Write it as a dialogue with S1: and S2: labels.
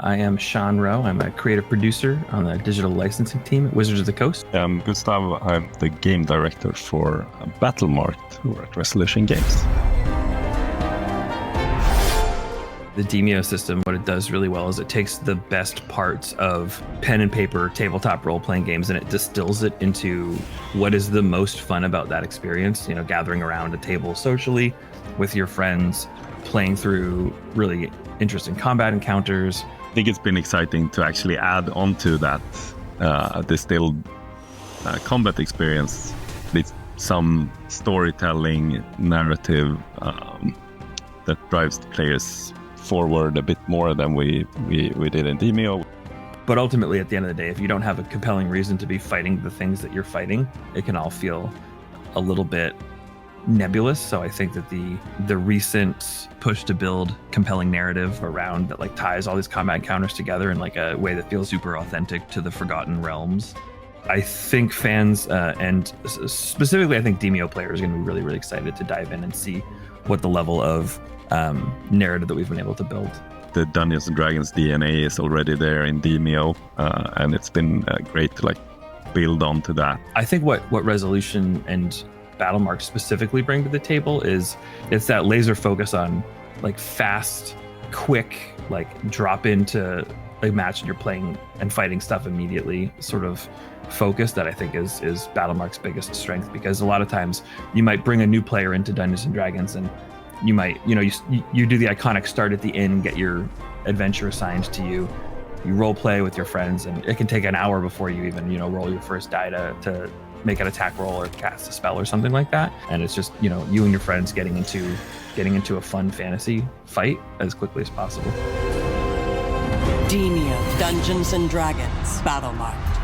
S1: I am Sean Rowe. I'm a creative producer on the digital licensing team at Wizards of the Coast.
S2: I'm Gustav. I'm the game director for Battlemarked over at Resolution Games.
S1: The Demeo system, what it does really well is it takes the best parts of pen and paper tabletop role-playing games and it distills it into what is the most fun about that experience. You know, gathering around a table socially with your friends, playing through really interesting combat encounters.
S2: I think it's been exciting to actually add on to that distilled combat experience with some storytelling narrative that drives the players forward a bit more than we did in Demeo.
S1: But ultimately, at the end of the day, if you don't have a compelling reason to be fighting the things that you're fighting, it can all feel a little bit nebulous. So I think that the recent push to build compelling narrative around that like ties all these combat encounters together in like a way that feels super authentic to the Forgotten Realms. I think fans and specifically I think Demeo players are going to be really, really excited to dive in and see what the level of narrative that we've been able to build.
S2: The Dungeons and Dragons DNA is already there in Demeo, and it's been great to like build onto that.
S1: I think what Resolution and Battlemarked specifically bring to the table is it's that laser focus on like fast, quick, like drop into a match and you're playing and fighting stuff immediately sort of focus that I think is Battlemarked's biggest strength, because a lot of times you might bring a new player into Dungeons and Dragons and you might, you do the iconic start at the inn, get your adventure assigned to you, you role play with your friends, and it can take an hour before you even, roll your first die to make an attack roll or cast a spell or something like that. And it's just, you and your friends getting into a fun fantasy fight as quickly as possible.
S3: Demeo, Dungeons and Dragons, Battlemarked.